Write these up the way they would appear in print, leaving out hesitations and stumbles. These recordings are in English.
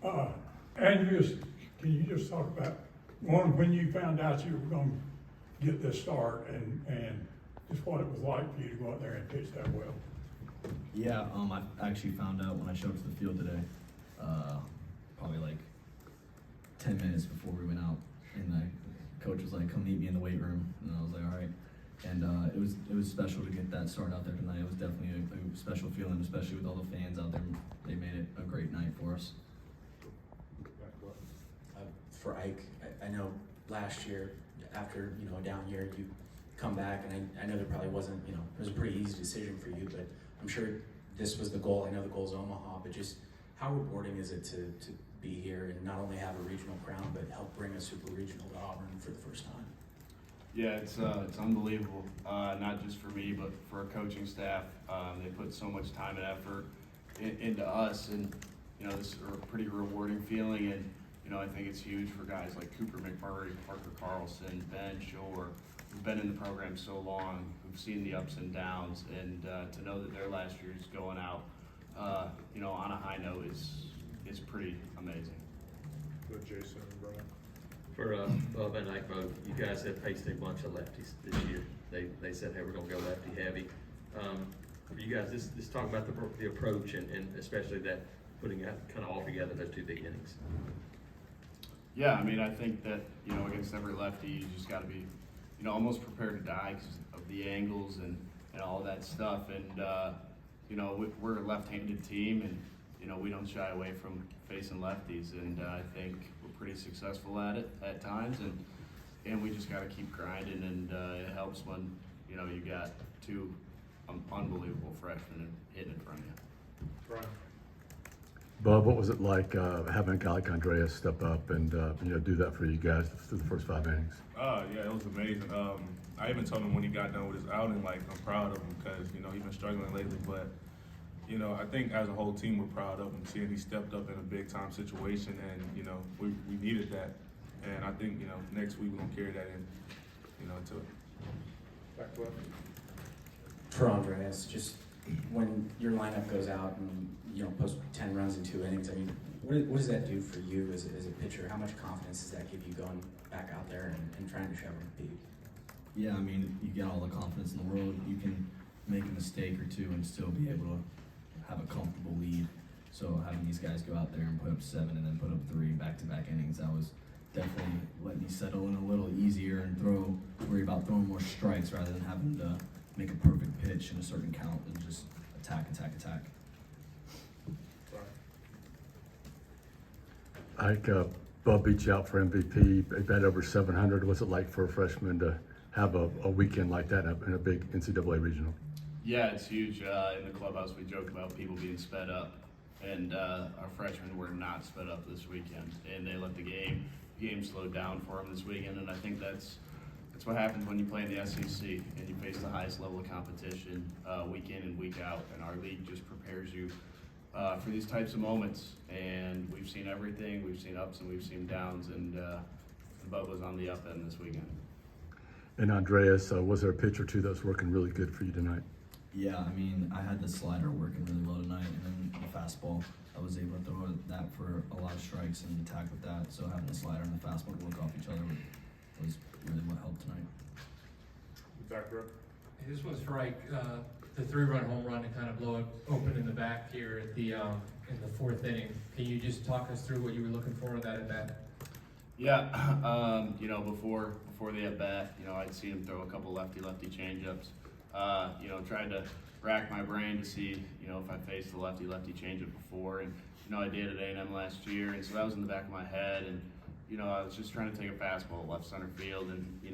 Andreas, can you just talk about, one, when you found out you were gonna get this start and just what it was like for you to go out there and pitch that well? Yeah, I actually found out when I showed up to the field today, probably like 10 minutes before we went out, and the coach was like, come meet me in the weight room, and I was like, all right. And it was special to get that start out there tonight. It was definitely a special feeling, especially with all the fans out there. They made it a great night for us. For Ike, I know last year, after a down year, you come back, and I know there probably wasn't, it was a pretty easy decision for you, but I'm sure this was the goal. I know the goal is Omaha, but just how rewarding is it to be here and not only have a regional crown, but help bring a super regional to Auburn for the first time? Yeah, it's unbelievable. Not just for me, but for our coaching staff. They put so much time and effort into us, and this is a pretty rewarding feeling. And I think it's huge for guys like Cooper McMurray, Parker Carlson, Ben Shore, who've been in the program so long, who've seen the ups and downs, and to know that their last year is going out, on a high note is pretty amazing. With Jason and Brian. For Bub and Ike both, you guys have faced a bunch of lefties this year. They said, hey, we're going to go lefty heavy. For you guys, just talk about the approach and especially that putting out kind of all together those two big innings. Yeah, I mean, I think that, against every lefty, you just got to be, almost prepared to die because of the angles and all that stuff. And, we're a left-handed team, and, we don't shy away from facing lefties. And I think we're pretty successful at it at times. And we just got to keep grinding. And it helps when, you got two unbelievable freshmen hitting in front of you. Brian. Bub, what was it like having a guy like Andreas step up and do that for you guys through the first 5 innings? Yeah, it was amazing. I even told him when he got done with his outing, like, I'm proud of him because he's been struggling lately. But I think as a whole team we're proud of him, seeing he stepped up in a big time situation, and we needed that. And I think next week we're gonna carry that in into Back left. For Andreas, just when your lineup goes out and post 10 runs in 2 innings, I mean, what does that do for you as a pitcher? How much confidence does that give you going back out there and trying to show and beat? Yeah, I mean, you get all the confidence in the world. You can make a mistake or two and still be able to have a comfortable lead. So having these guys go out there and put up 7 and then put up 3 back-to-back innings, that was definitely letting me settle in a little easier and worry about throwing more strikes rather than having to make a perfect pitch in a certain count and just attack. Ike, Bub beat you out for MVP. He batted over 700. What's it like for a freshman to have a weekend like that in a big NCAA regional? Yeah, it's huge. In the clubhouse, we joke about people being sped up, and our freshmen were not sped up this weekend, and they let the game slowed down for them this weekend. And I think that's what happens when you play in the SEC and you face the highest level of competition week in and week out. And our league just prepares you for these types of moments. And we've seen everything. We've seen ups and we've seen downs. And Bub was on the up end this weekend. And Andreas, was there a pitch or two that was working really good for you tonight? Yeah, I mean, I had the slider working really well tonight, and then the fastball, I was able to throw that for a lot of strikes and attack with that. So having the slider and the fastball work off each other was really what helped tonight. Back row. This one's for Ike. The 3-run home run to kind of blow it open in the back here at the in the 4th inning. Can you just talk us through what you were looking for in that at bat? Yeah, before the at bat, I'd seen him throw a couple lefty changeups. Tried to rack my brain to see, if I faced the lefty changeup before, and I did at A&M last year, and so that was in the back of my head, and I was just trying to take a fastball left center field, and he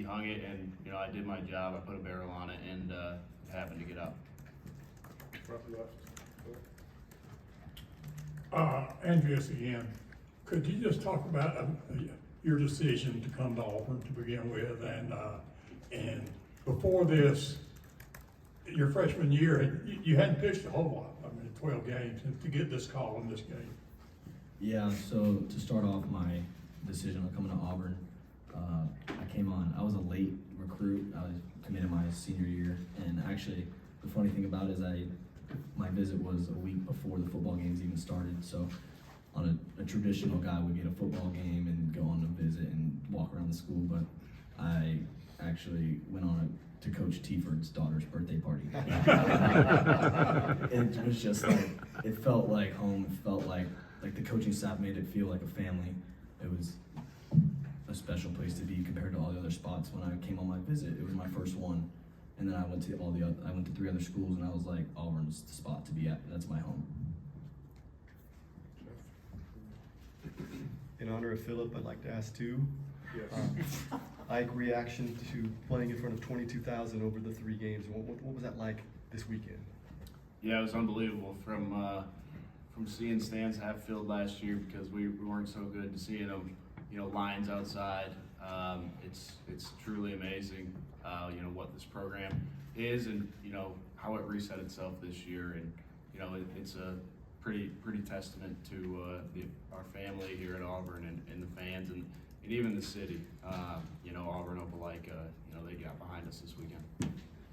hung it, and I did my job. I put a barrel on it, and it happened to get up. Front left. Andreas again, could you just talk about your decision to come to Auburn to begin with, and before this, your freshman year, you hadn't pitched a whole lot. I mean, 12 games, and to get this call in this game. Yeah, so to start off my decision on coming to Auburn, I was a late recruit. I was committed my senior year, and actually the funny thing about it is my visit was a week before the football games even started. So on a traditional guy would get a football game and go on a visit and walk around the school, but I actually went on to Coach T-Ford's daughter's birthday party. It was just like, it felt like home. It felt like the coaching staff made it feel like a family. It was a special place to be compared to all the other spots. When I came on my visit, it was my first one, and then I went to I went to 3 other schools, and I was like, Auburn's the spot to be at. That's my home. In honor of Philip, I'd like to ask too. Yes. Ike, reaction to playing in front of 22,000 over the 3 games. What was that like this weekend? Yeah, it was unbelievable from seeing stands half filled last year because we weren't so good to seeing them, lines outside. It's truly amazing, what this program is and, how it reset itself this year. And, it's a pretty testament to our family here at Auburn and the fans and even the city. Auburn Opelika, they got behind us this weekend.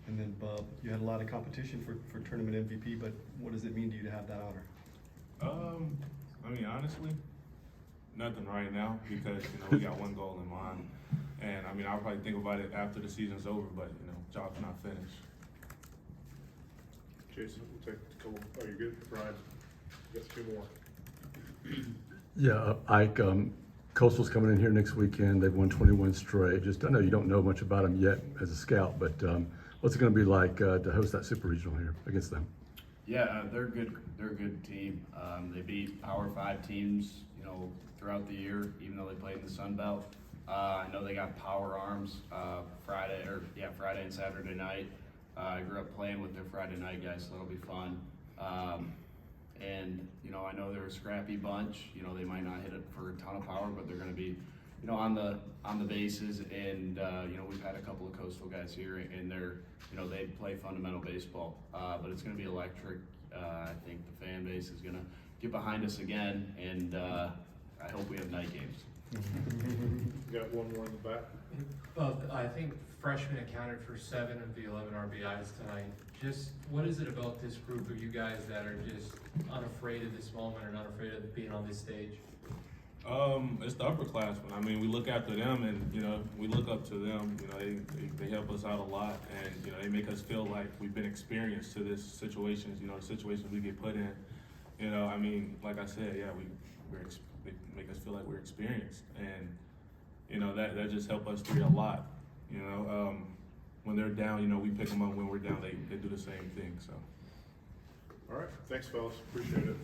And then Bub, you had a lot of competition for tournament MVP, but what does it mean to you to have that honor? I mean, honestly, nothing right now because, we got one goal in mind. And, I mean, I'll probably think about it after the season's over, but, job's not finished. Jason, we'll take a couple. Oh, you good? Brian, you got 2 more. Yeah, Ike, Coastal's coming in here next weekend. They've won 21 straight. Just, I know you don't know much about them yet as a scout, but what's it going to be like to host that Super Regional here against them? Yeah, they're good. They're a good team. They beat Power 5 teams, throughout the year, even though they played in the Sun Belt. I know they got Power Arms Friday and Saturday night. I grew up playing with their Friday night guys, so that'll be fun. And I know they're a scrappy bunch. They might not hit it for a ton of power, but they're going to be, on the bases. And we've had a couple of Coastal guys here, and they're, they play fundamental baseball. But it's going to be electric. I think the fan base is going to get behind us again, and I hope we have night games. You got 1 more in the back. I think freshmen accounted for 7 of the 11 RBIs tonight. Just what is it about this group of you guys that are just unafraid of this moment and unafraid of being on this stage? It's the upperclassmen. I mean, we look after them, and we look up to them. They help us out a lot, and they make us feel like we've been experienced to this situations. The situations we get put in. I mean, like I said, yeah, they make us feel like we're experienced, and that just help us through a lot. When they're down, we pick them up. When we're down, they do the same thing. So. All right. Thanks, fellas. Appreciate it.